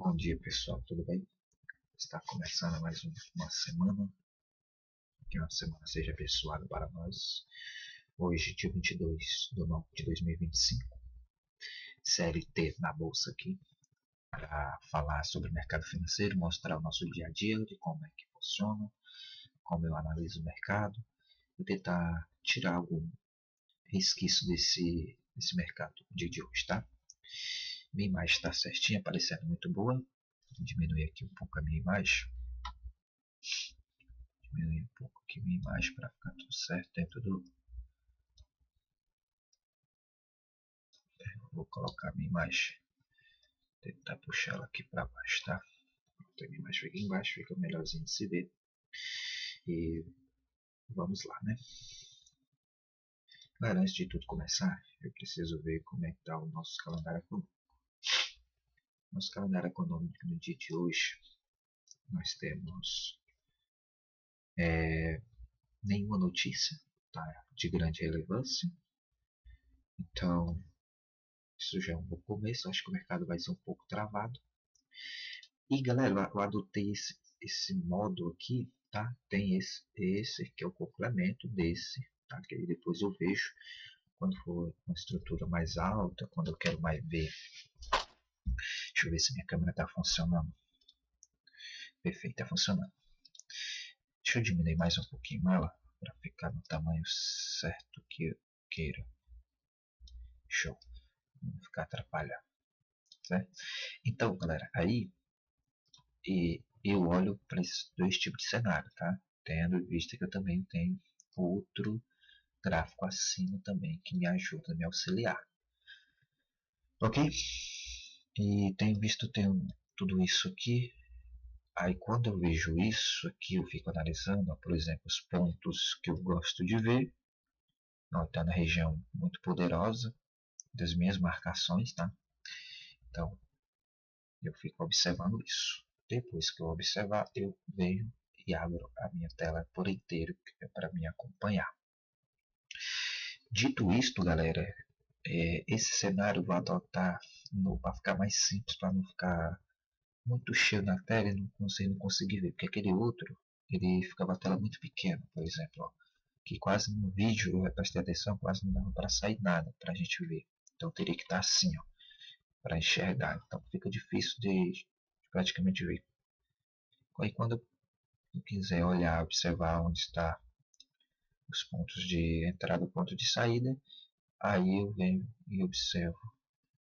Bom dia, pessoal, tudo bem? Está começando mais uma semana. Que uma semana seja abençoada para nós. Hoje, dia 22 de nove de 2025, série T na bolsa aqui, para falar sobre o mercado financeiro, mostrar o nosso dia a dia, de como é que funciona, como eu analiso o mercado, e tentar tirar algum resquício desse mercado no dia de hoje, tá? Minha imagem está certinha, aparecendo muito boa. Vou diminuir aqui um pouco a minha imagem. Diminuir um pouco aqui minha imagem para ficar tudo certo dentro do... Vou colocar minha imagem, tentar puxar ela aqui para baixo, tá? A minha imagem fica embaixo, fica melhorzinho de se ver. E vamos lá, né? Galera, antes de tudo começar, eu preciso ver como é que está o nosso calendário econômico. Nosso calendário econômico no dia de hoje, nós temos nenhuma notícia, tá, de grande relevância. Então, isso já é um bom começo. Acho que o mercado vai ser um pouco travado. E galera, eu adotei esse modo aqui, tá? Tem esse que é o complemento desse, tá? Que aí depois eu vejo quando for uma estrutura mais alta, quando eu quero mais ver. Deixa eu ver se minha câmera está funcionando. Perfeito, está funcionando. Deixa eu diminuir mais um pouquinho ela para ficar no tamanho certo que eu queira. Show. Não ficar atrapalhando. Certo? Então, galera, aí eu olho para esses dois tipos de cenário, tá? Tendo em vista que eu também tenho outro gráfico acima também que me ajuda, me auxiliar. Ok? E tenho visto tudo isso aqui. Aí quando eu vejo isso aqui, eu fico analisando, por exemplo, os pontos que eu gosto de ver. Está na região muito poderosa das minhas marcações, tá? Então, eu fico observando isso. Depois que eu observar, eu venho e abro a minha tela por inteiro para me acompanhar. Dito isto, galera, esse cenário eu vou adotar para ficar mais simples, para não ficar muito cheio na tela e não conseguir ver, porque aquele outro ele ficava a tela muito pequena, por exemplo, ó, que quase no vídeo, eu prestei atenção, quase não dava para sair nada para a gente ver. Então teria que estar assim, ó, para enxergar. Então fica difícil de praticamente ver. Aí quando eu quiser olhar, observar onde está os pontos de entrada e ponto de saída, aí eu venho e observo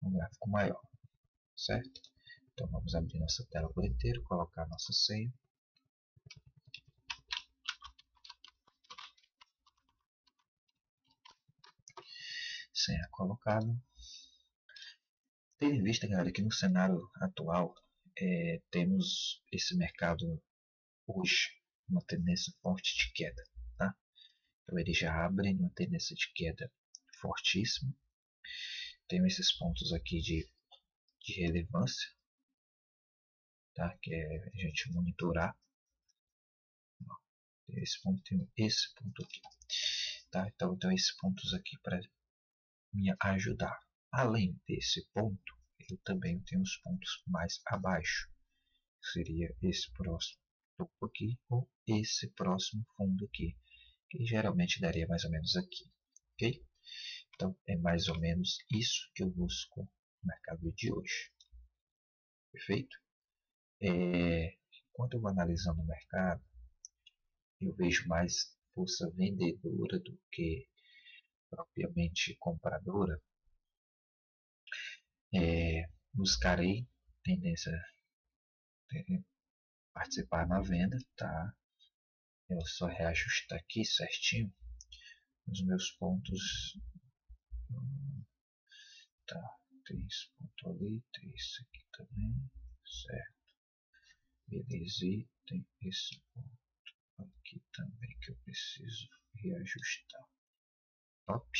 um gráfico maior, certo? Então vamos abrir nossa tela por inteiro, colocar nossa senha. Senha colocada. Tendo em vista, galera, que no cenário atual temos esse mercado hoje uma tendência forte de queda, tá? Então ele já abre uma tendência de queda fortíssima. Tenho esses pontos aqui de relevância, tá? Que é a gente monitorar. Tem esse ponto, tem esse ponto aqui, tá? Então esses pontos aqui para me ajudar. Além desse ponto, eu também tenho os pontos mais abaixo. Seria esse próximo topo aqui ou esse próximo fundo aqui, que geralmente daria mais ou menos aqui, ok? Então é mais ou menos isso que eu busco no mercado de hoje, perfeito? Quando eu vou analisando o mercado, eu vejo mais força vendedora do que propriamente compradora. Buscarei tendência a participar na venda, tá? Eu só reajustar aqui certinho os meus pontos. Tá, tem esse ponto ali, tem esse aqui também, certo? Beleza, e tem esse ponto aqui também que eu preciso reajustar. Top.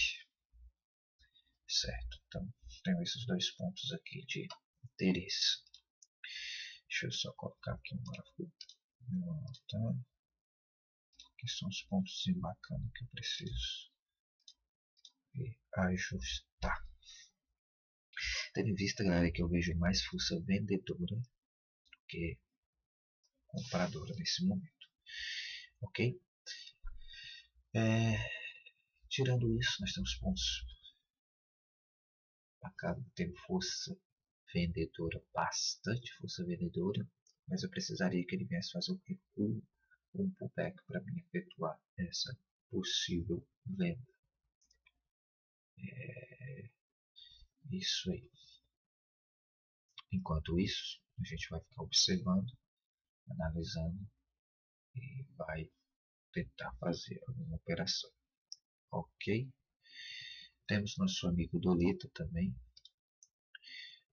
Certo, então tenho esses dois pontos aqui de interesse. Deixa eu só colocar aqui um gráfico. Tá? Que são os pontos bacanas que eu preciso ajustar. Tendo em vista, galera, que eu vejo mais força vendedora que compradora nesse momento, ok? Tirando isso, nós temos pontos bacanas, tem força vendedora, bastante força vendedora, mas eu precisaria que ele viesse fazer um recuo, um pullback para mim efetuar essa possível venda. Isso aí. Enquanto isso, a gente vai ficar observando, analisando e vai tentar fazer alguma operação. Ok? Temos nosso amigo Doleta também.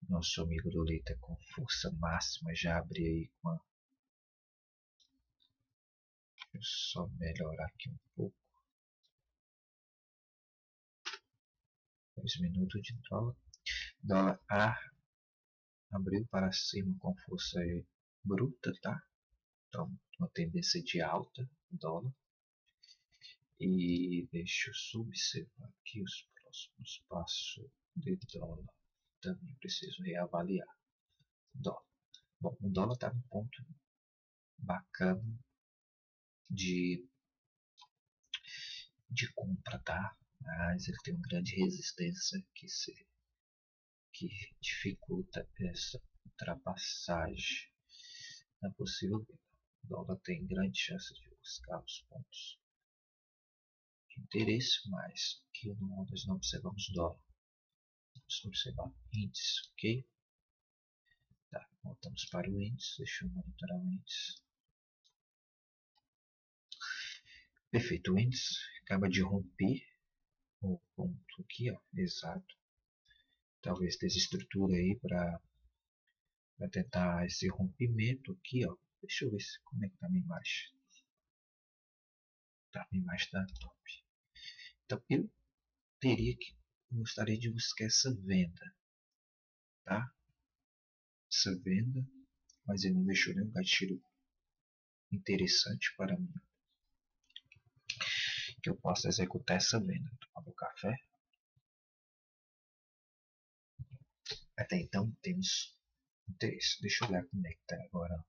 Nosso amigo Doleta com força máxima já abre aí com a... Deixa eu só melhorar aqui um pouco. 2 minutos de dólar. Dólar A abriu para cima com força bruta, tá? Então, uma tendência de alta dólar. E deixa eu observar aqui os próximos passos de dólar. Também preciso reavaliar dólar. Bom, o dólar está num ponto bacana de compra, tá? Mas ele tem uma grande resistência que dificulta essa ultrapassagem na possível venda. O dólar tem grande chance de buscar os pontos de interesse, mas aqui nós não observamos dólar. Vamos observar índice, ok? Tá, voltamos para o índice, deixa eu monitorar o índice. Perfeito, o índice acaba de romper o ponto aqui, ó, exato. Talvez desestrutura aí para tentar esse rompimento aqui, ó. Deixa eu ver como é que tá a minha imagem. Tá, a minha imagem tá top. Então eu gostaria de buscar essa venda, tá? Essa venda, mas ele não deixou nenhum gatilho interessante para mim que eu possa executar essa venda. Tomar meu café. Até então temos interesse. Deixa eu olhar como é que tá agora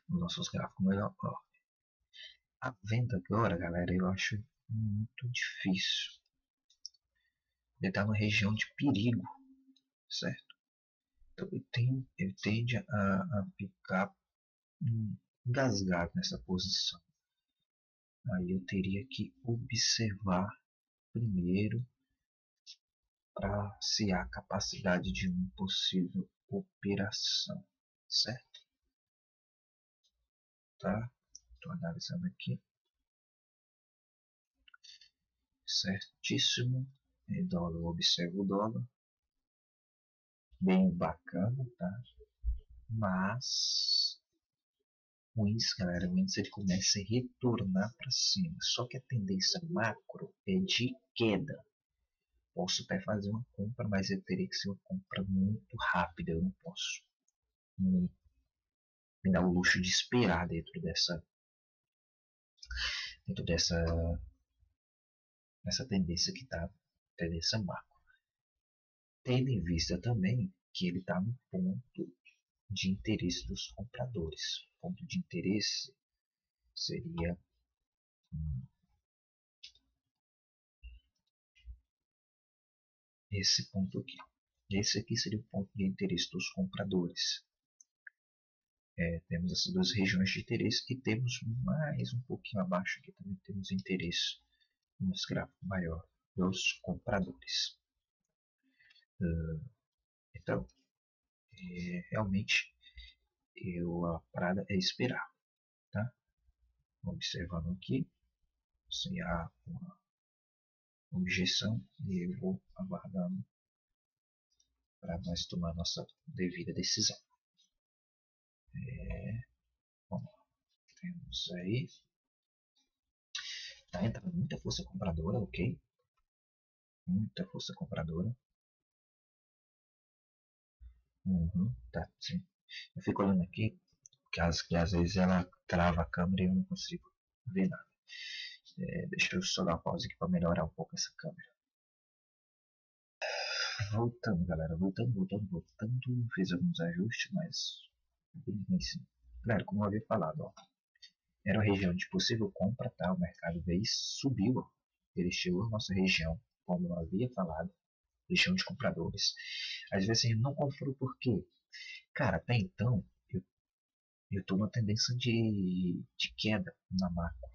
nos nossos gráficos melhor. Ó. A venda agora, galera, eu acho muito difícil. Ele está numa região de perigo, certo? Então ele tende a ficar engasgado nessa posição. Aí eu teria que observar primeiro para se há capacidade de uma possível operação, certo? Tá? Estou analisando aqui. Certíssimo. E dólar, eu observo o dólar. Bem bacana, tá? Mas o índice, galera, o índice ele começa a retornar para cima. Só que a tendência macro é de queda. Posso até fazer uma compra, mas eu teria que ser uma compra muito rápida. Eu não posso me dar o luxo de esperar dentro dessa tendência que está, tendência macro. Tendo em vista também que ele está no ponto de interesse dos compradores. O ponto de interesse seria esse ponto aqui. Esse aqui seria o ponto de interesse dos compradores. Temos essas duas regiões de interesse e temos mais um pouquinho abaixo aqui também temos interesse no gráfico maior dos compradores. Então, realmente a parada é esperar, tá? Observando aqui, se há uma objeção, e eu vou aguardando para nós tomar nossa devida decisão. Vamos lá. Temos aí. Tá entrando muita força compradora, ok? Muita força compradora. Tá, sim. Eu fico olhando aqui, que às vezes ela trava a câmera e eu não consigo ver nada. Deixa eu só dar uma pausa aqui para melhorar um pouco essa câmera. Voltando, galera, voltando, fiz alguns ajustes, mas bem sim. Galera, como eu havia falado, ó, era uma região de possível compra, tá? O mercado veio e subiu, ó. Ele chegou à nossa região, como eu havia falado, região de compradores. Às vezes não comprou por quê? Cara, até então, eu tô numa tendência de queda na macro.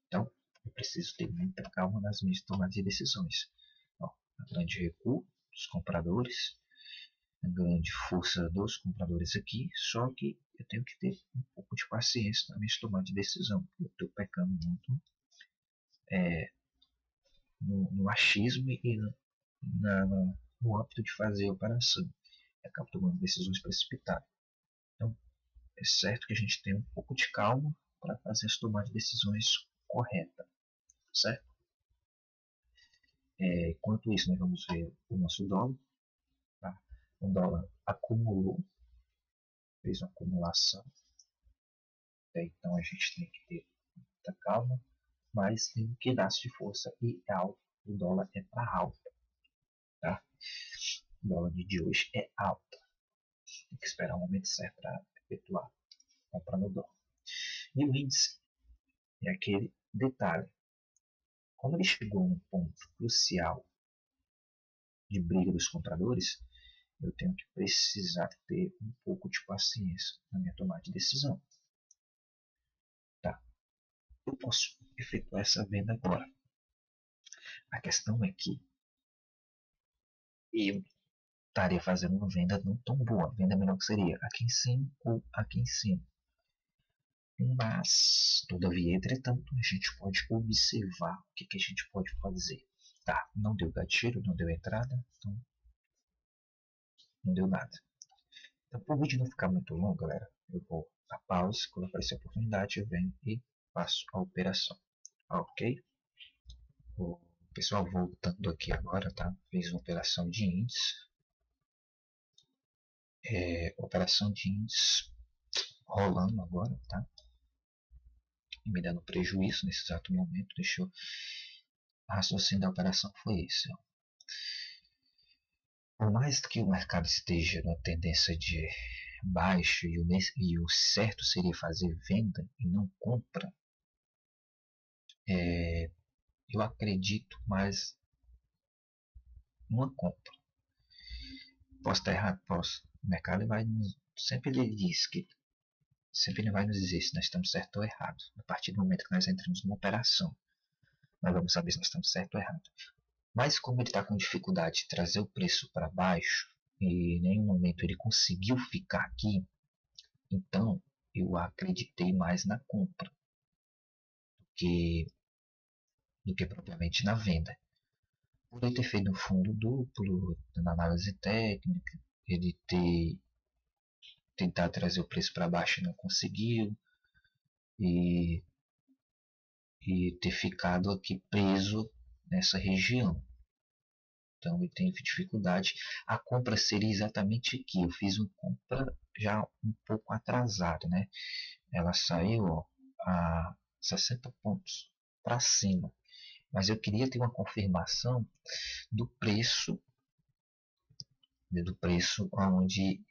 Então, eu preciso ter muita calma nas minhas tomadas de decisões. Ó, a grande recuo dos compradores, a grande força dos compradores aqui, só que eu tenho que ter um pouco de paciência na minha tomada de decisão. Eu estou pecando muito no achismo e no âmbito de fazer a operação. Eu acabo tomando decisões precipitadas. Então, é certo que a gente tem um pouco de calma para fazer as tomadas de decisões corretas, certo? Enquanto isso, nós vamos ver o nosso dólar. Tá? O dólar acumulou, fez uma acumulação. Então, a gente tem que ter muita calma, mas tem um pedaço de força e é alto. O dólar é para alta. Tá? O dólar de hoje é alta. Tem que esperar o momento certo para efetuar a compra no dólar. E o índice é aquele detalhe. Quando ele chegou a um ponto crucial de briga dos compradores, eu tenho que precisar ter um pouco de paciência na minha tomada de decisão. Tá? Eu posso efetuar essa venda agora. A questão é que eu estaria fazendo uma venda não tão boa. A venda menor que seria aqui em cima ou aqui em cima. Mas, todavia, entretanto, a gente pode observar o que a gente pode fazer. Tá, não deu gatilho, não deu entrada, então não deu nada. Então, para o vídeo não ficar muito longo, galera, eu vou dar pause. Quando aparecer a oportunidade, eu venho e faço a operação. Ok? O pessoal voltando aqui agora, tá? Fiz uma operação de índice. Operação de índice rolando agora, tá? E me dando prejuízo nesse exato momento. Deixa eu... A raciocínio da operação foi esse. Ó. Por mais que o mercado esteja numa tendência de baixo e o certo seria fazer venda e não compra, eu acredito mais numa compra. Posso estar errado? Posso. O mercado vai sempre ele diz que sempre ele vai nos dizer se nós estamos certo ou errado. A partir do momento que nós entramos numa operação, nós vamos saber se nós estamos certo ou errado. Mas como ele está com dificuldade de trazer o preço para baixo e em nenhum momento ele conseguiu ficar aqui, então eu acreditei mais na compra do que propriamente na venda. Por ele ter feito um fundo duplo na análise técnica, ele ter tentado trazer o preço para baixo e não conseguiu, e, e ter ficado aqui preso nessa região. Então ele tem dificuldade. A compra seria exatamente aqui. Eu fiz uma compra já um pouco atrasada, né? Ela saiu ó, a 60 pontos para cima. Mas eu queria ter uma confirmação do preço onde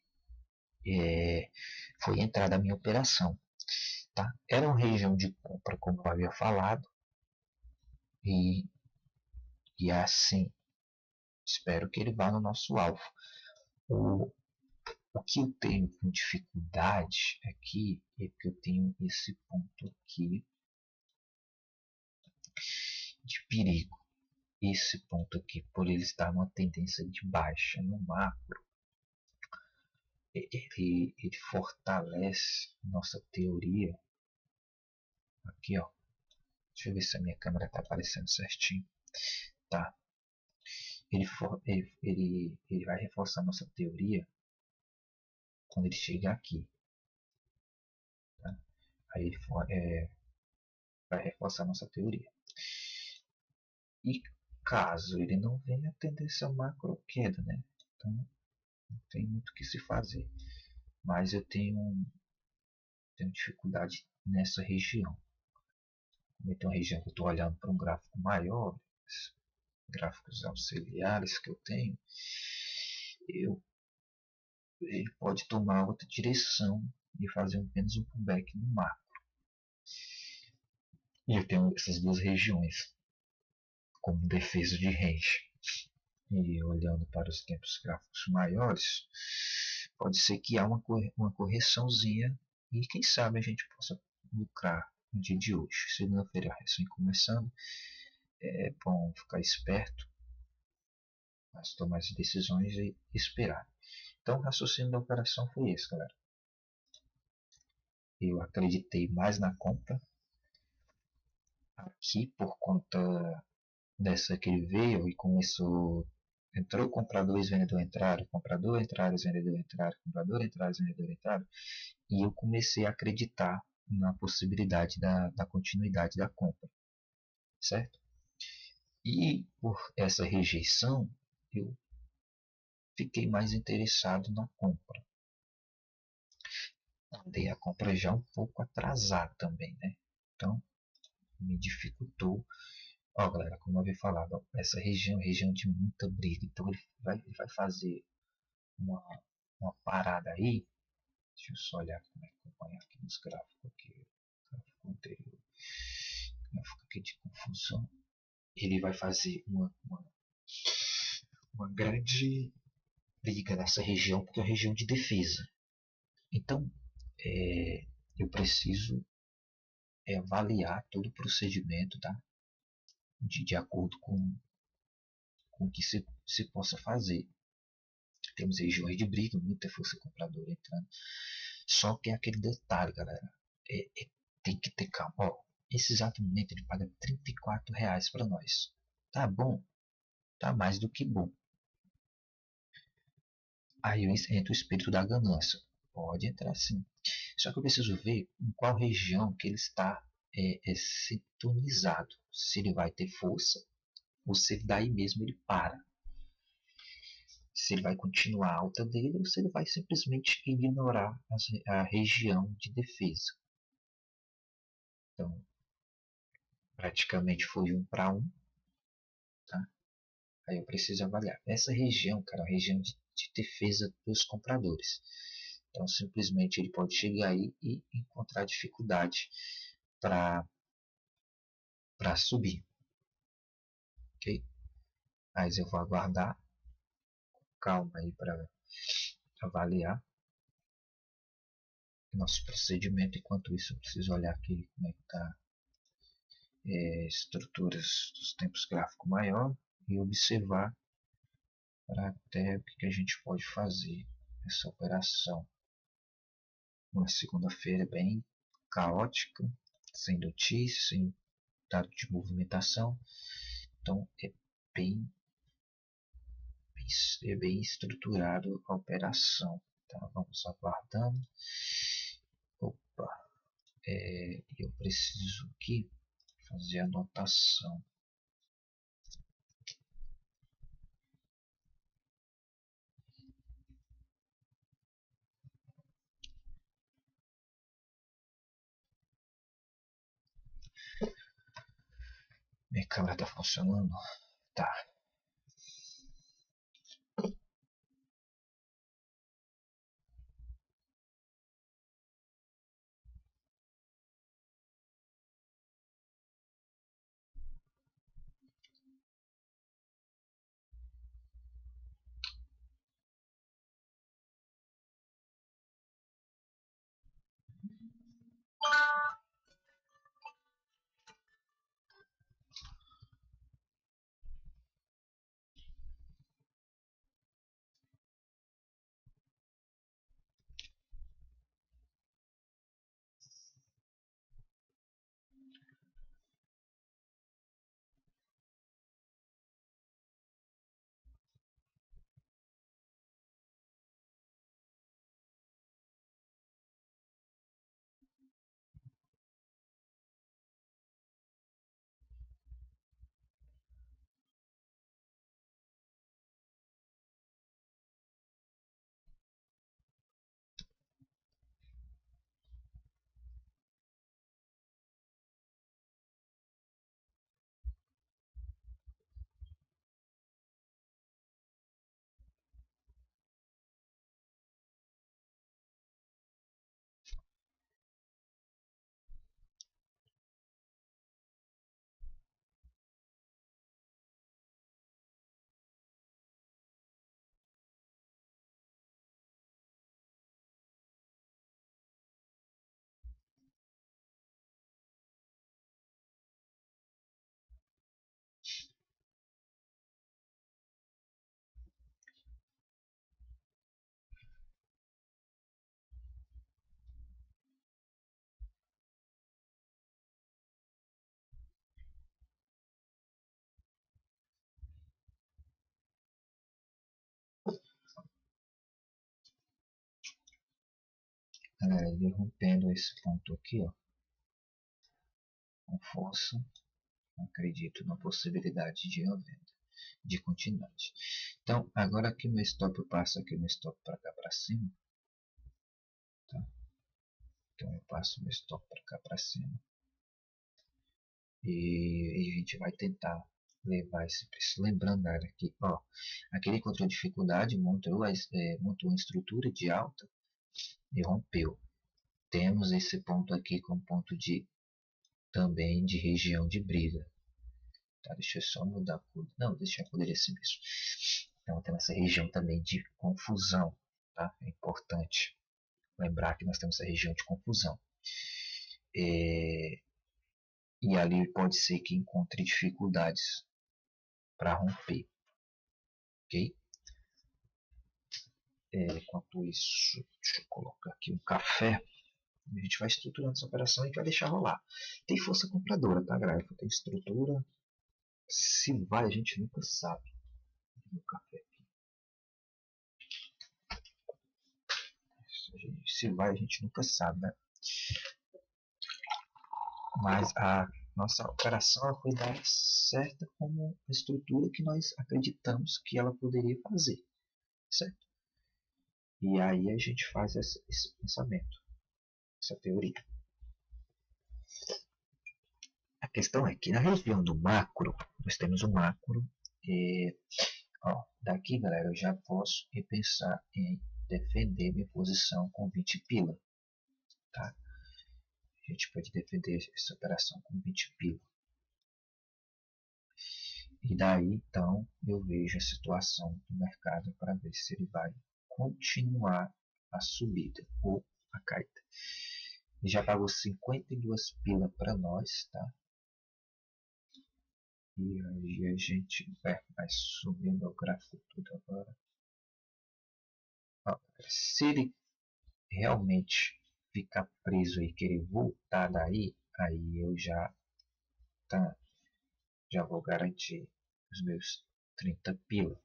foi entrada a minha operação. Tá? Era uma região de compra, como eu havia falado, e assim, espero que ele vá no nosso alvo. O que eu tenho com dificuldade aqui é que eu tenho esse ponto aqui de perigo. Esse ponto aqui, por ele estar numa tendência de baixa no macro, ele fortalece nossa teoria. Aqui, ó. Deixa eu ver se a minha câmera está aparecendo certinho. Tá. Ele vai reforçar nossa teoria quando ele chegar aqui. Tá? Aí ele vai reforçar nossa teoria. E caso ele não venha, a tendência macro queda, né? Então não tem muito o que se fazer. Mas eu tenho dificuldade nessa região. Como tem uma região que eu estou olhando para um gráfico maior, gráficos auxiliares que eu tenho, ele pode tomar outra direção e fazer apenas um pullback no macro. E eu tenho essas duas regiões como defesa de range. E olhando para os tempos gráficos maiores, pode ser que há uma correçãozinha e quem sabe a gente possa lucrar no dia de hoje. Segunda-feira recém começando, é bom ficar esperto, mas tomar as decisões e esperar. Então o raciocínio da operação foi esse, galera. Eu acreditei mais na compra aqui por conta dessa que ele veio e começou. Entrou o comprador e os vendedores entraram, comprador entraram, os vendedores entraram, comprador entraram, os vendedores entraram, e eu comecei a acreditar na possibilidade da continuidade da compra, certo? E por essa rejeição, eu fiquei mais interessado na compra. Andei a compra já um pouco atrasado também, né? Então, me dificultou. Ó, galera, como eu havia falado, essa região é região de muita briga. Então, ele vai fazer uma, uma parada aí. Deixa eu só olhar como é que acompanha aqui nos gráficos. Aqui, gráfico anterior. Gráfico aqui de confusão. Ele vai fazer uma grande briga nessa região, porque é uma região de defesa. Então, eu preciso avaliar todo o procedimento, tá? De acordo com o que se possa fazer. Temos regiões de briga, muita força compradora entrando. Só que é aquele detalhe, galera. Tem que ter calma. Ó, esse exato momento ele paga R$ 34 para nós. Tá bom? Tá mais do que bom. Aí entra o espírito da ganância. Pode entrar sim. Só que eu preciso ver em qual região que ele está sintonizado. Se ele vai ter força ou se daí mesmo ele para. Se ele vai continuar a alta dele ou se ele vai simplesmente ignorar a região de defesa. Então, praticamente foi 1 para 1. Tá? Aí eu preciso avaliar. Essa região, cara, é uma região de defesa dos compradores. Então, simplesmente ele pode chegar aí e encontrar dificuldade para subir. Ok? Mas eu vou aguardar calma aí para avaliar nosso procedimento. Enquanto isso, eu preciso olhar aqui como é que está estruturas dos tempos gráfico maior e observar para até o que a gente pode fazer nessa operação. Uma segunda-feira bem caótica, sem notícias, sem dado de movimentação. Então bem, bem estruturado a operação. Tá? Vamos aguardando. Opa, eu preciso aqui fazer a anotação. Minha câmera está funcionando? Tá. galera, ele rompendo esse ponto aqui, ó, com força, acredito na possibilidade de uma venda de continuidade. Então, agora que meu stop, eu passo aqui meu stop para cá para cima, tá? Então eu passo meu stop para cá para cima e a gente vai tentar levar esse preço. Lembrando, galera, que ó, aquele encontrou dificuldade, montou uma estrutura de alta e rompeu. Temos esse ponto aqui como ponto de também de região de briga. Tá, deixa eu só mudar a cor. Não, deixa a cor dele assim mesmo. Então temos essa região também de confusão. Tá? É importante lembrar que nós temos essa região de confusão. E ali pode ser que encontre dificuldades para romper. Ok? Enquanto isso, deixa eu colocar aqui um café. A gente vai estruturando essa operação e vai deixar rolar. Tem força compradora, tá, galera? Tem estrutura. Se vai, a gente nunca sabe. No café aqui. Se vai, a gente nunca sabe, né? Mas a nossa operação foi dada certa como a estrutura que nós acreditamos que ela poderia fazer, certo? E aí a gente faz esse pensamento, essa teoria. A questão é que na região do macro, nós temos o macro, ó, daqui, galera, eu já posso pensar em defender minha posição com 20 pila, tá? A gente pode defender essa operação com 20 pila. E daí, então, eu vejo a situação do mercado para ver se ele vai continuar a subida ou a caída. Ele já pagou 52 pila para nós, tá? E aí a gente vai subir o meu gráfico tudo agora. Ó, se ele realmente ficar preso e querer voltar daí, aí eu já vou garantir os meus 30 pila.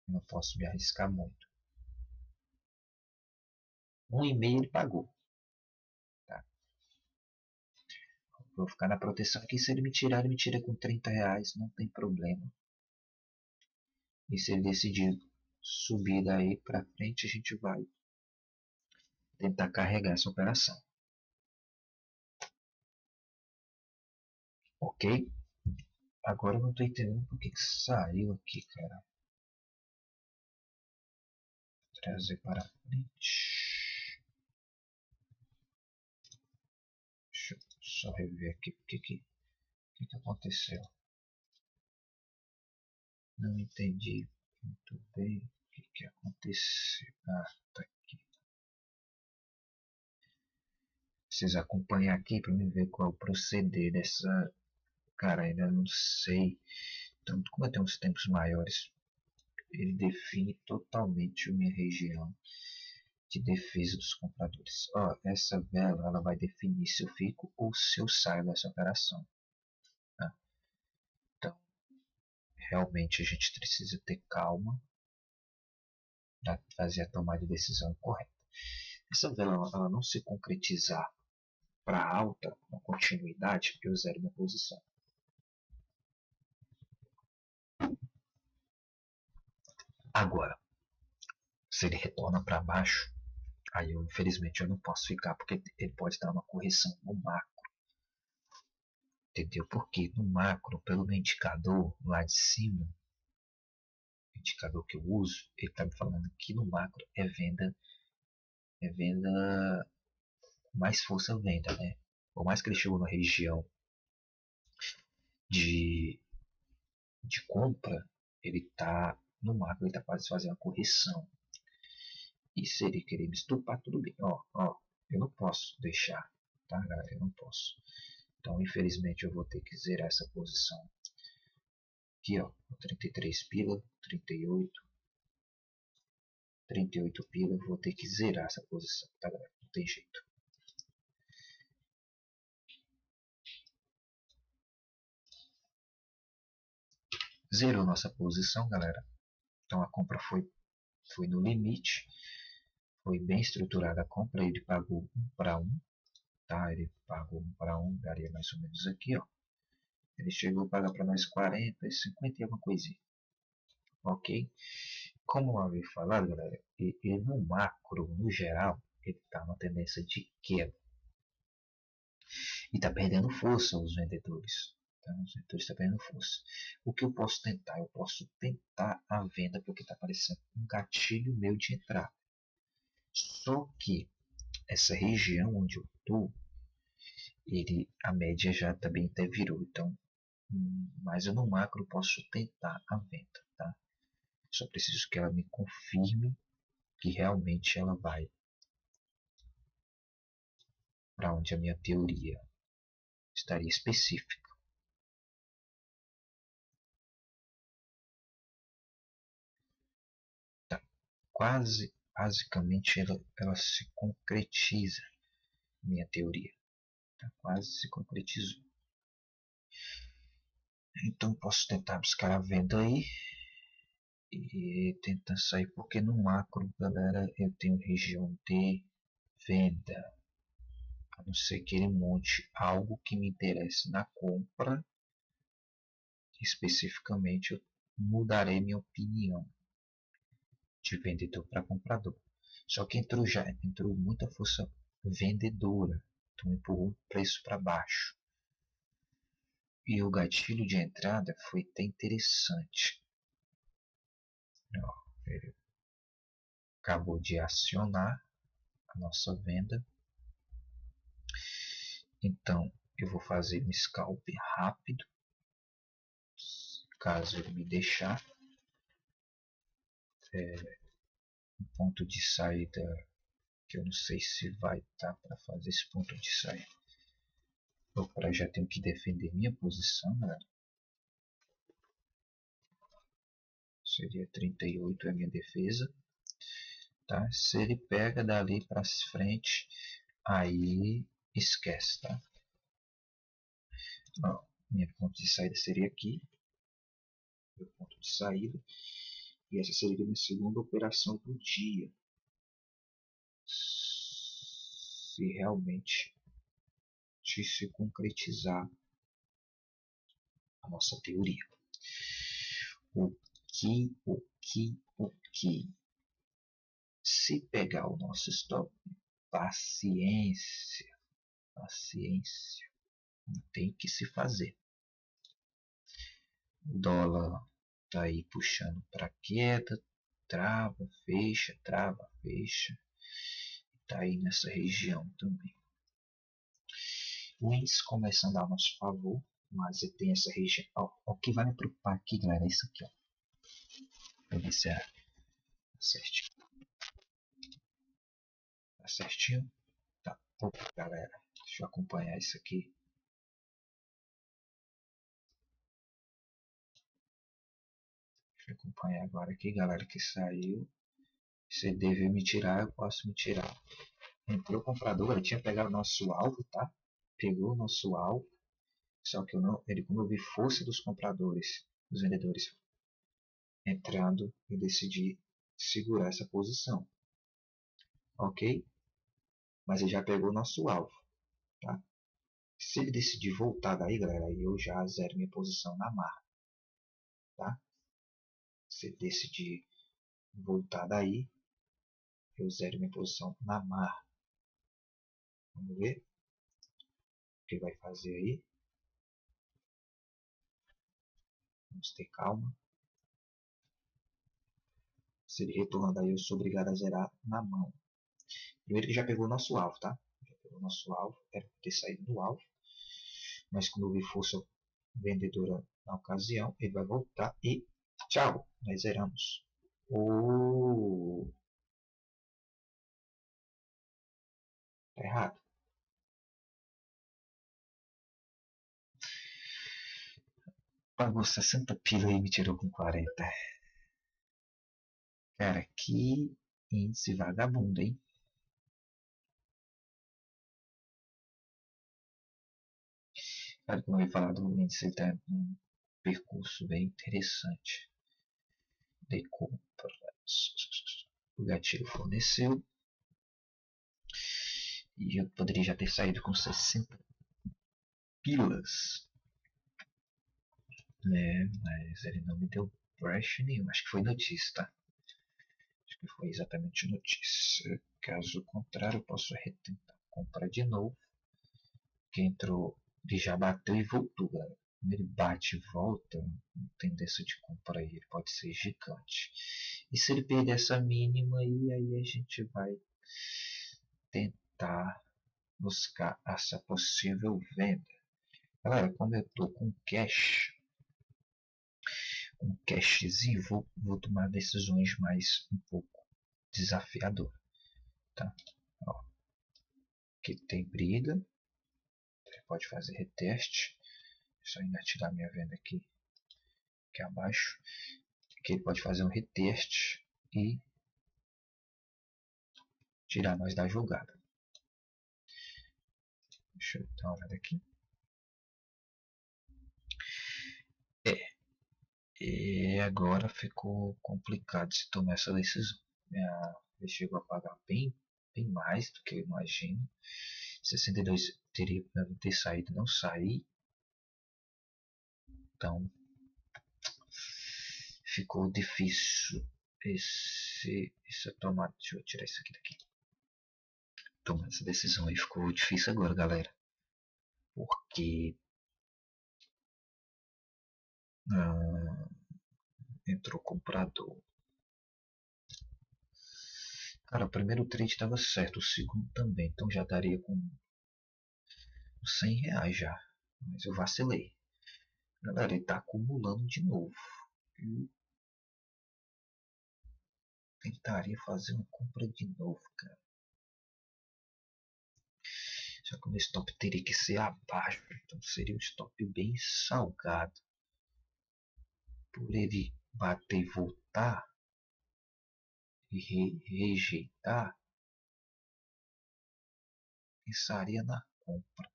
Não posso me arriscar muito. 1,5 ele pagou. Tá? Vou ficar na proteção aqui. Se ele me tirar, ele me tira com 30 reais. Não tem problema. E se ele decidir subir daí para frente, a gente vai tentar carregar essa operação. Ok? Agora eu não estou entendendo por que saiu aqui, cara. Vou trazer para frente. Deixa eu só rever aqui o que aconteceu. Não entendi muito bem o que aconteceu. Ah, tá aqui. Preciso acompanhar aqui para me ver qual é o proceder dessa. Cara, ainda não sei. Então, como eu tenho uns tempos maiores, ele define totalmente a minha região de defesa dos compradores. Ó, essa vela ela vai definir se eu fico ou se eu saio dessa operação. Tá? Então, realmente a gente precisa ter calma para fazer a tomada de decisão correta. Essa vela ela não se concretizar para alta, uma continuidade, eu zero minha posição. Agora, se ele retorna para baixo, aí eu, infelizmente eu não posso ficar, porque ele pode dar uma correção no macro. Entendeu? Porque no macro, pelo meu indicador lá de cima, o indicador que eu uso, ele está me falando que no macro é venda com mais força venda, né? Por mais que ele chegou na região de compra, ele está no macro, ele está quase fazendo uma correção. E se ele querer me estupar, tudo bem. Ó, eu não posso deixar, tá, galera? Eu não posso. Então, infelizmente, eu vou ter que zerar essa posição. Aqui, ó, 33 pila, 38 pila, eu vou ter que zerar essa posição, tá, galera? Não tem jeito. Zerou nossa posição, galera. Então a compra foi foi no limite, foi bem estruturada a compra, ele pagou 1 para 1, tá? Ele pagou 1 para 1, daria mais ou menos aqui, ó. Ele chegou a pagar para nós 40, 50 e alguma coisinha, ok? Como eu havia falado, galera, e no macro, no geral, ele está uma tendência de queda. E está perdendo força os vendedores. Tá? Os vendedores estão perdendo força. O que eu posso tentar? Eu posso tentar a venda porque está aparecendo um gatilho meu de entrar. Só que essa região onde eu estou, a média já também até virou. Então, mas eu no macro posso tentar a venda. Tá? Só preciso que ela me confirme que realmente ela vai para onde a minha teoria estaria específica. Tá. Quase, basicamente, ela se concretiza, minha teoria. Tá? Quase se concretizou. Então, posso tentar buscar a venda aí e tentar sair, porque no macro, galera, eu tenho região de venda. A não ser que ele monte algo que me interesse na compra, especificamente eu mudarei minha opinião de vendedor para comprador. Só que entrou muita força vendedora, então empurrou o preço para baixo. E o gatilho de entrada foi até interessante. Ele acabou de acionar a nossa venda. Então eu vou fazer um scalp rápido, caso ele me deixar. Um ponto de saída que eu não sei se vai estar para fazer esse ponto de saída. Eu já tenho que defender minha posição, galera. Seria 38 a minha defesa. Tá? Se ele pega dali para frente, aí esquece, tá? Ó, minha ponto de saída seria aqui. Meu ponto de saída. E essa seria minha segunda operação do dia. Se realmente se concretizar a nossa teoria. O que? Se pegar o nosso stop, paciência, não tem que se fazer. O dólar tá aí puxando para queda, trava, fecha, tá aí nessa região também. O índice começando a nosso favor, mas ele tem essa região. O que vai me preocupar aqui, galera, é isso aqui, ó. Pra ver se é certinho. Tá certinho? Tá. Opa, galera, deixa eu acompanhar isso aqui. Deixa eu acompanhar agora aqui, galera, que saiu. Se deve me tirar, eu posso me tirar. Entrou o comprador, ele tinha pegado o nosso alvo, tá? Pegou o nosso alvo. Só que como eu vi força dos compradores, dos vendedores entrando, eu decidi segurar essa posição. Ok? Mas ele já pegou o nosso alvo. Tá? Se ele decidir voltar daí, galera, aí eu já zero minha posição na marra. Tá? Se ele decidir voltar daí, eu zero minha posição na marra. Vamos ver o que vai fazer aí. Vamos ter calma. Se ele retornar daí, eu sou obrigado a zerar na mão. Primeiro que já pegou o nosso alvo, tá? Já pegou o nosso alvo. Era ter saído do alvo. Mas como eu vi força vendedora na ocasião, ele vai voltar e tchau, nós zeramos. Tá errado. Pagou 60 pila e me tirou com 40. Cara, que índice vagabundo, hein? Cara, como eu ia falar do índice, ele tá num percurso bem interessante de compras. o gatilho forneceu. E eu poderia já ter saído com 60 pilas, né? Mas ele não me deu brecha nenhuma. Acho que foi notícia, tá? Acho que foi exatamente notícia. Caso contrário, eu posso retentar comprar de novo. Que entrou, ele já bateu e voltou, galera. Quando ele bate e volta, a tendência de compra aí pode ser gigante. E se ele perder essa mínima aí a gente vai tentar buscar essa possível venda. Galera, como eu tô com cashzinho, vou tomar decisões mais um pouco desafiadoras, tá? Ó, aqui tem briga, você pode fazer reteste. Deixa eu ainda tirar minha venda aqui abaixo. Aqui ele pode fazer um reteste e tirar nós da jogada. Deixa eu dar uma olhada aqui. E agora ficou complicado se tomar essa decisão. Ele chegou a pagar bem mais do que eu imagino. 62 teria para ter saído, não sair. Então ficou difícil essa tomada. Deixa eu tirar isso aqui daqui. Tomar essa decisão aí ficou difícil agora, galera. Porque entrou comprador. Cara, o primeiro trade estava certo, o segundo também. Então já daria com R$100 já. Mas eu vacilei. Galera, ele tá acumulando de novo. Eu tentaria fazer uma compra de novo, cara. Só que o meu stop teria que ser abaixo. Então seria um stop bem salgado. Por ele bater e voltar e rejeitar, pensaria na compra.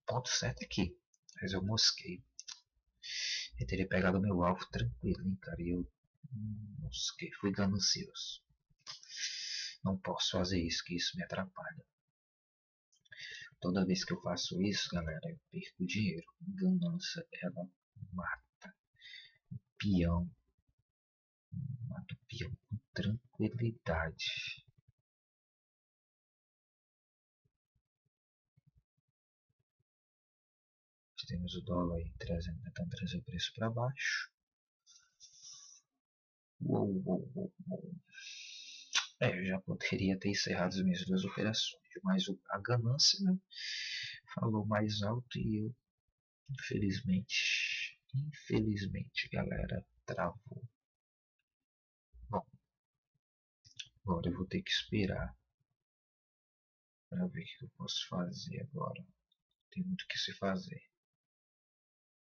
Ponto certo aqui. Mas eu mosquei. Eu teria pegado o meu alvo tranquilo, hein, cara. E eu mosquei. Fui ganancioso. Não posso fazer isso, que isso me atrapalha. Toda vez que eu faço isso, galera, eu perco dinheiro. Ganância, ela mata o peão. Mata o peão com tranquilidade. Temos o dólar aí tentando trazer o preço para baixo. Uou. Eu já poderia ter encerrado as minhas duas operações, mas a ganância, né, falou mais alto e eu, infelizmente, galera, travou. Bom, agora eu vou ter que esperar para ver o que eu posso fazer agora. Tem muito o que se fazer.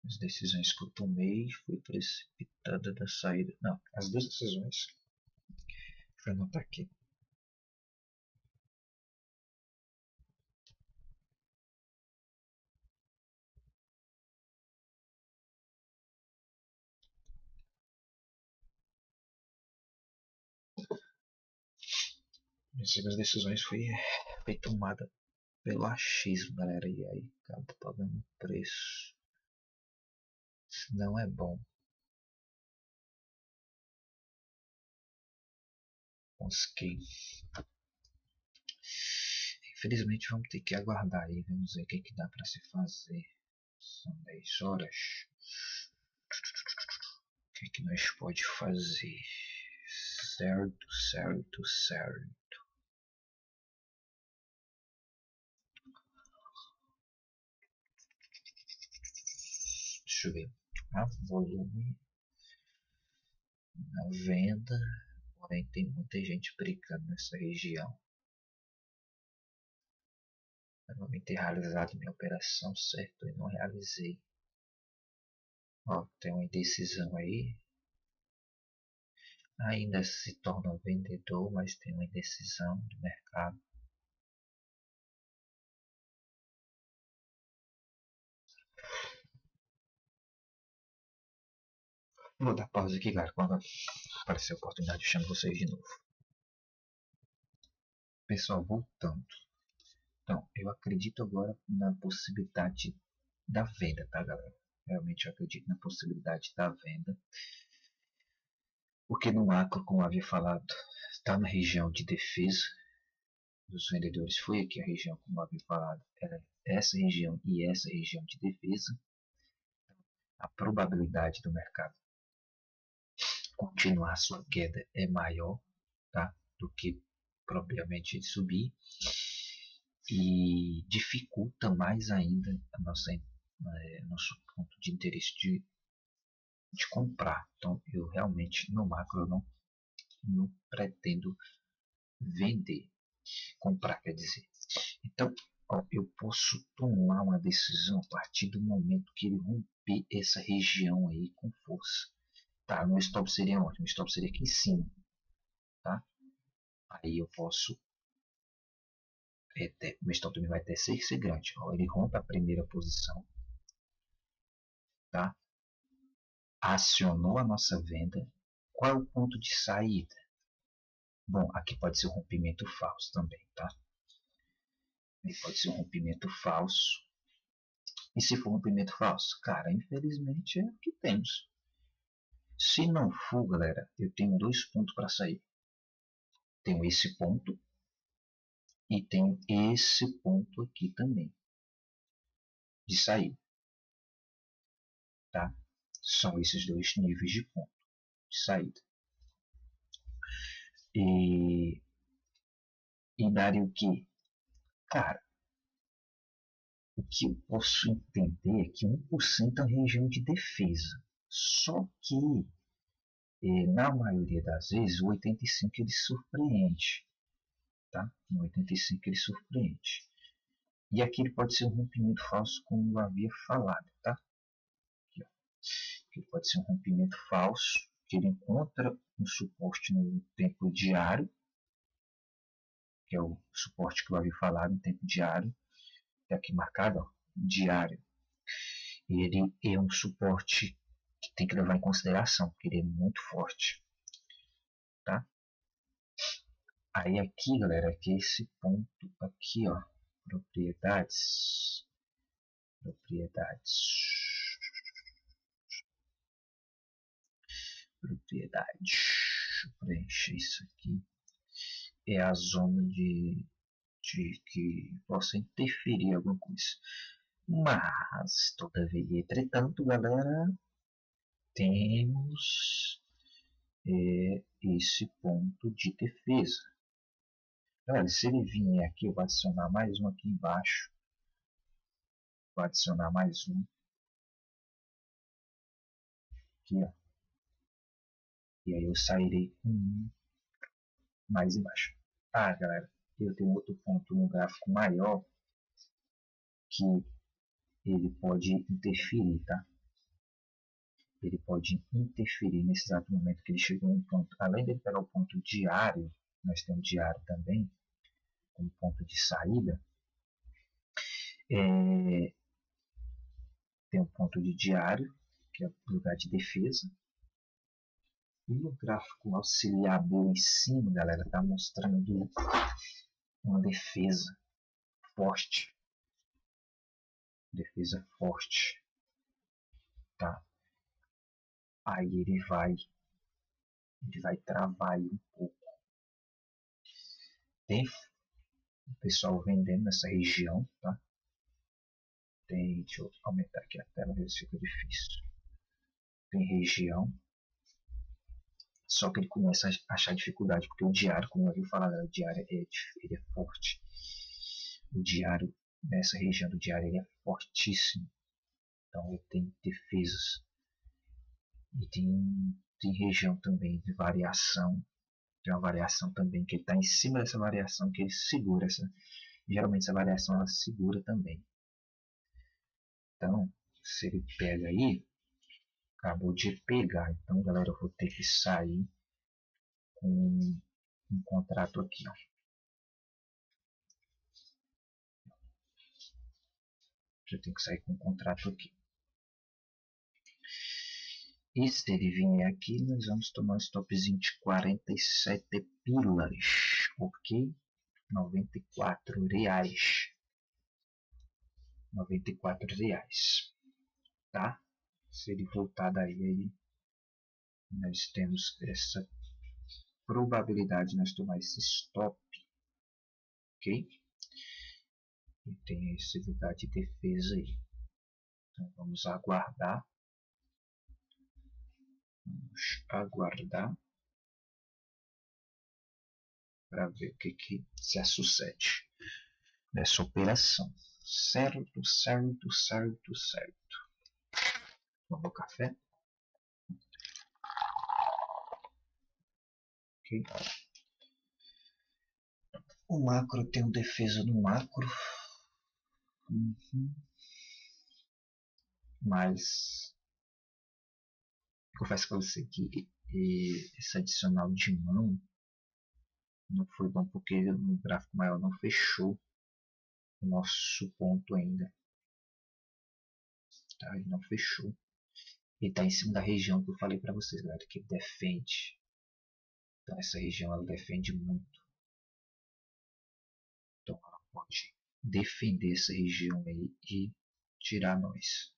As decisões que eu tomei foi precipitada da saída. Não, as duas decisões. Deixa eu anotar aqui. As decisões foi tomada pelo achismo, galera. E aí acaba pagando preço. Isso não é bom. Consegui. Infelizmente vamos ter que aguardar aí. Vamos ver o que dá para se fazer. São 10 horas. O que nós pode fazer? Certo. Deixa eu ver. Volume na venda. Porém tem muita gente brigando nessa região. Eu não ter realizado minha operação certo e não realizei. Ó, tem uma indecisão aí. Ainda se torna vendedor, mas tem uma indecisão do mercado. Vou dar pausa aqui, galera. Quando aparecer a oportunidade, eu chamo vocês de novo. Pessoal, voltando. Então, eu acredito agora na possibilidade da venda, tá, galera? Realmente eu acredito na possibilidade da venda. Porque no macro, como eu havia falado, está na região de defesa dos vendedores. Foi aqui a região, como eu havia falado, era essa região e essa região de defesa. A probabilidade do mercado continuar sua queda é maior, tá, do que propriamente subir, e dificulta mais ainda a nosso ponto de interesse de comprar. Então, eu realmente, no macro, eu não pretendo vender, comprar, quer dizer. Então, ó, eu posso tomar uma decisão a partir do momento que ele romper essa região aí com força. Tá, meu stop seria onde? Meu stop seria aqui em cima, tá? Aí eu posso, meu stop também vai ter que ser grande. Ó, ele rompe a primeira posição, tá? Acionou a nossa venda. Qual é o ponto de saída? Bom, aqui pode ser um rompimento falso também, tá? Ele pode ser um rompimento falso. E se for um rompimento falso? Cara, infelizmente é o que temos. Se não for, galera, eu tenho dois pontos para sair. Tenho esse ponto e tenho esse ponto aqui também de saída, tá? São esses dois níveis de ponto de saída. E daria o que? Cara, o que eu posso entender é que 1% é uma região de defesa. Só que, na maioria das vezes, o 85 ele surpreende. Tá? No 85 ele surpreende. E aqui ele pode ser um rompimento falso, como eu havia falado. Tá? Aqui, ó. Aqui pode ser um rompimento falso, que ele encontra um suporte no tempo diário, que é o suporte que eu havia falado no tempo diário. Está aqui marcado, ó, diário. E ele é um suporte que tem que levar em consideração, porque ele é muito forte. Tá? Aí aqui, galera, aqui esse ponto aqui, ó, propriedades, deixa eu preencher isso aqui, é a zona de que possa interferir alguma coisa. Mas, todavia e entretanto, galera, temos esse ponto de defesa. Galera, se ele vier aqui, eu vou adicionar mais um aqui embaixo. Vou adicionar mais um. Aqui, ó. E aí eu sairei com um mais embaixo. Ah, galera, eu tenho outro ponto no gráfico maior que ele pode interferir, tá? Ele pode interferir nesse exato momento que ele chegou em um ponto. Além de pegar o ponto diário, nós temos diário também, como ponto de saída. Tem um ponto de diário, que é o lugar de defesa. E no gráfico auxiliar B em cima, galera, está mostrando uma defesa forte. Defesa forte. Tá? Aí ele vai travar aí um pouco. Tem o pessoal vendendo nessa região, tá? Deixa eu aumentar aqui a tela, ver se fica difícil. Tem região, só que ele começa a achar dificuldade, porque o diário, como eu havia falado, o diário ele é forte. O diário, nessa região do diário, ele é fortíssimo. Então ele tem defesas. E tem região também de variação. Tem uma variação também que ele está em cima dessa variação que ele segura. Geralmente essa variação ela segura também. Então, se ele pega aí, acabou de pegar. Então, galera, eu vou ter que sair com um contrato aqui. Ó. Já tenho que sair com um contrato aqui. E se ele vier aqui, nós vamos tomar um stopzinho de 47 pilas, ok? 94 reais. 94 reais, tá? Se ele voltar daí, aí nós temos essa probabilidade de nós tomar esse stop, ok? E tem esse lugar de defesa aí. Então vamos aguardar. Vamos aguardar para ver o que se sucede nessa operação. Certo, certo, certo, certo. Vamos ao café. Ok. O macro tem um defesa no macro. Mas confesso para você que esse adicional de mão não foi bom porque no gráfico maior não fechou o nosso ponto ainda. Tá? Ele não fechou. Ele está em cima da região que eu falei para vocês, galera, que ele defende. Então essa região ela defende muito. Então ela pode defender essa região aí e tirar nós.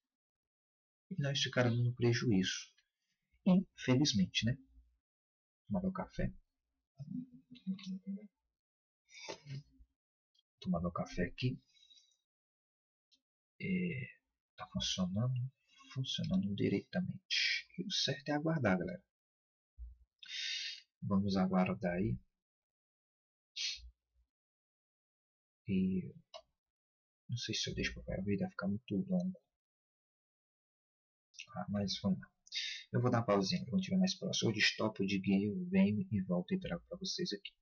E nós ficaremos no prejuízo. Infelizmente, né? Tomar meu café. Tomar meu café aqui. Tá funcionando diretamente. E o certo é aguardar, galera. Vamos aguardar aí. E não sei se eu deixo para o vídeo, vai ficar muito longo. Mas vamos lá. Eu vou dar uma pausinha quando estiver mais próximo. Ou de stop ou de game, eu venho e volto e trago para vocês aqui.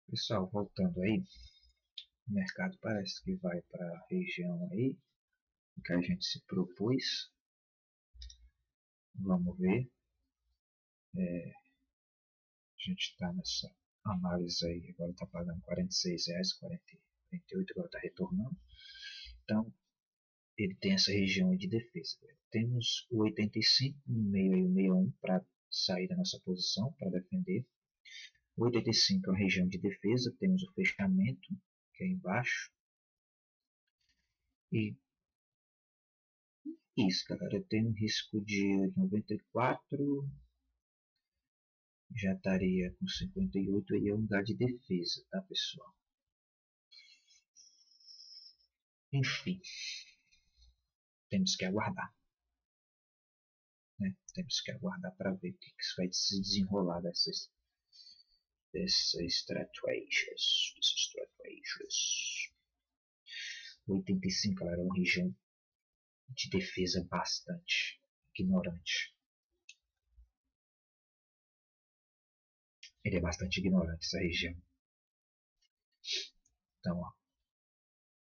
Pessoal, voltando aí. O mercado parece que vai para a região aí que a gente se propôs. Vamos ver. A gente está nessa análise aí. Agora está pagando R$46, 48, agora está retornando. Então, ele tem essa região de defesa. Temos o 85 no meio e o 61 para sair da nossa posição, para defender. O 85 é uma região de defesa, temos o fechamento, que é embaixo. E isso, galera, eu tenho um risco de 94, já estaria com 58 aí é um lugar de defesa, tá, pessoal? Enfim, temos que aguardar. Né? Temos que aguardar para ver o que vai se desenrolar dessas estratégias. 85, galera, é uma região de defesa bastante ignorante. Ele é bastante ignorante, essa região. Então, ó.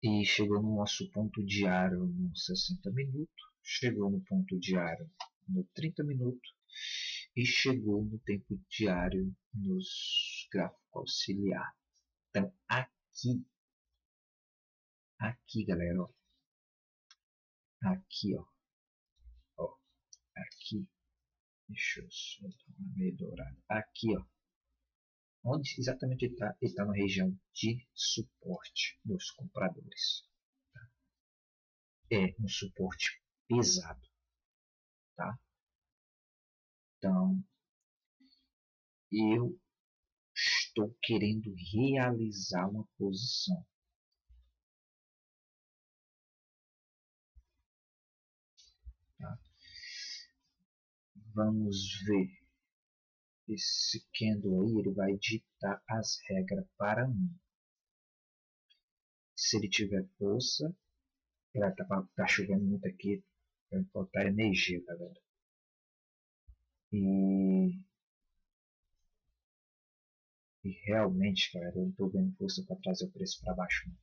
E chegou no nosso ponto diário no 60 minutos, chegou no ponto diário no 30 minutos e chegou no tempo diário nos gráficos auxiliar. Então, aqui, galera, ó. Aqui, ó. Aqui, deixa eu só dar uma melhorada. Aqui, ó. Onde exatamente ele está? Ele está na região de suporte dos compradores. Tá? É um suporte pesado. Tá? Então, eu estou querendo realizar uma posição. Tá? Vamos ver. Esse candle aí ele vai ditar as regras para mim. Se ele tiver força, tá chovendo muito aqui, vai faltar energia, galera. E realmente, galera, eu não estou vendo força para trazer o preço para baixo. Não.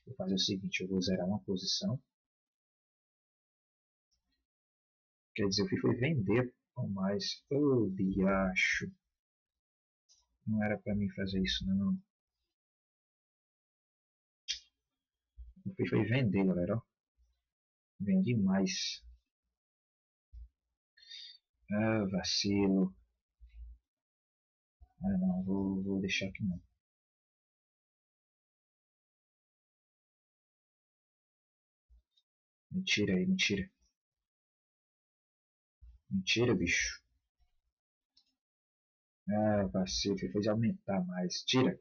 Vou fazer o seguinte, eu vou zerar uma posição. Quer dizer, eu fui vender, mas eu acho. Não era para mim fazer isso, não. Eu fui vender, galera. Ó. Vendi mais. Ah, vacilo. Ah, não, vou deixar aqui não. Mentira aí, mentira. Mentira, bicho. Ah, vacilo, fez aumentar mais. Tira.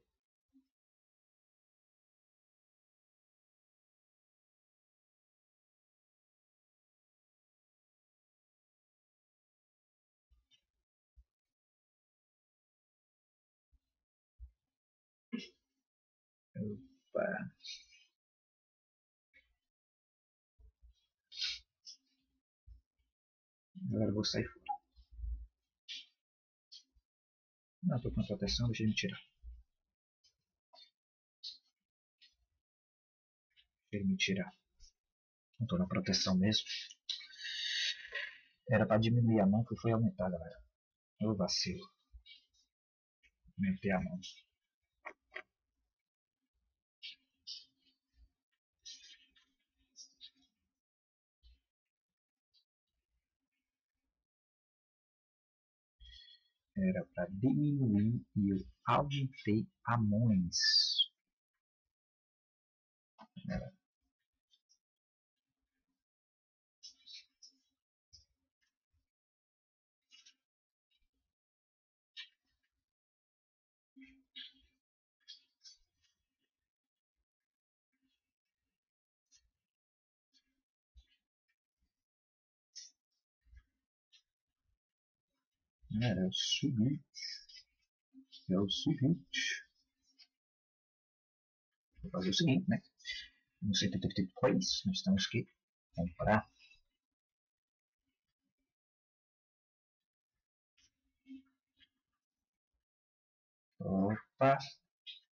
Opa. Agora eu vou sair fora. Não, tô com proteção, deixa ele me tirar. Deixa ele me tirar. Não tô na proteção mesmo. Era pra diminuir a mão que foi aumentar, galera. Eu vacilo. Aumentei a mão. Era pra diminuir e eu aumentei a mãos. Era o seguinte. É o seguinte. Vou fazer o seguinte, né? No 73, nós temos que comprar. Opa.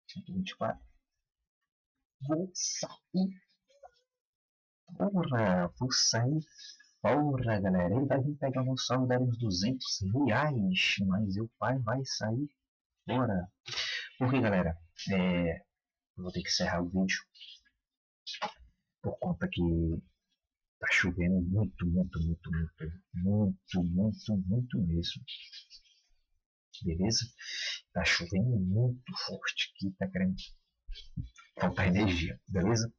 124. Vou sair. Porra, vou sair fora, galera. Ele vai vir pegar meu saldo, dar uns R$ 200. Mas o pai vai sair fora. Porque, galera, eu vou ter que encerrar o vídeo. Por conta que tá chovendo muito, muito, muito, muito, muito, muito, muito mesmo. Beleza? Tá chovendo muito forte aqui, tá querendo faltar energia, beleza?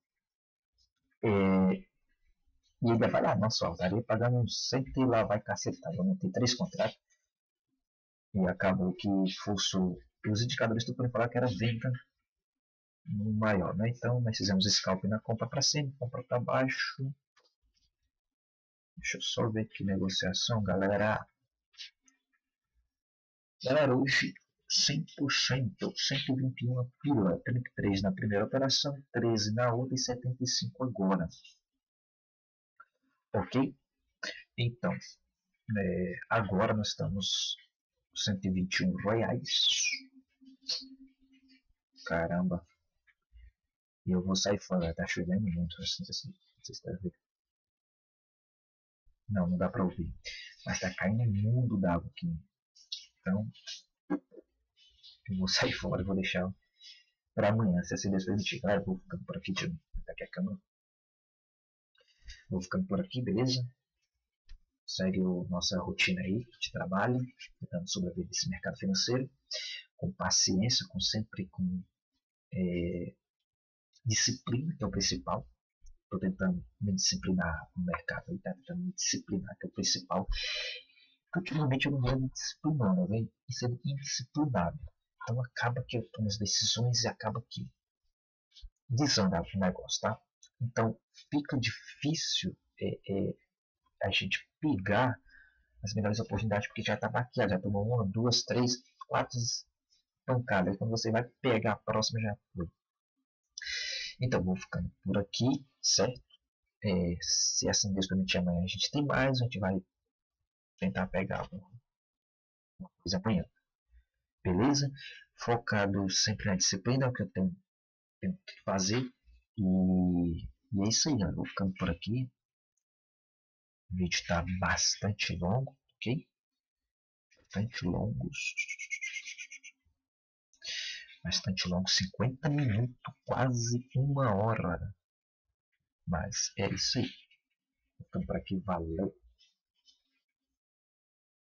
E ainda vai lá, nossa, eu estaria pagando uns 100 e lá vai cacetar. Eu aumentei 3 contratos e acabou que forçou. Os indicadores estão podendo falar que era venda no maior, né? Então nós fizemos scalp na compra para cima, compra para baixo. Deixa eu só ver que negociação, galera. Galera, hoje 100%, 121 pila, 33 na primeira operação, 13 na outra e 75 agora. Ok? Então, agora nós estamos com 121 reais. Caramba. E eu vou sair fora, tá chovendo muito, não sei se vocês estão vendo. Não, não dá pra ouvir. Mas tá caindo um mundo d'água aqui. Então, eu vou sair fora, vou deixar para amanhã, se assim Deus permitir. Galera, eu vou ficando por aqui, deixa eu botar aqui a câmera. Vou ficando por aqui, beleza? Segue a nossa rotina aí de trabalho, tentando sobreviver nesse mercado financeiro, com paciência, sempre com disciplina, que é o principal. Estou tentando me disciplinar no mercado, tá tentando me disciplinar, que é o principal. Ultimamente eu não venho me disciplinando, eu venho sendo indisciplinado. Então acaba que eu tomo as decisões e acaba que desanda o negócio, tá? Então fica difícil a gente pegar as melhores oportunidades porque já está baqueado, já tomou uma, duas, três, quatro pancadas. Quando você vai pegar a próxima já foi. Então vou ficando por aqui, certo? Se assim Deus permitir, amanhã a gente tem mais, a gente vai tentar pegar alguma coisa amanhã, beleza? Focado sempre na disciplina, é o que eu tenho que fazer. E é isso aí, galera. Vou ficando por aqui. O vídeo está bastante longo, ok? Bastante longo. Bastante longo, 50 minutos, quase uma hora. Mas é isso aí. Vou ficando por aqui, valeu.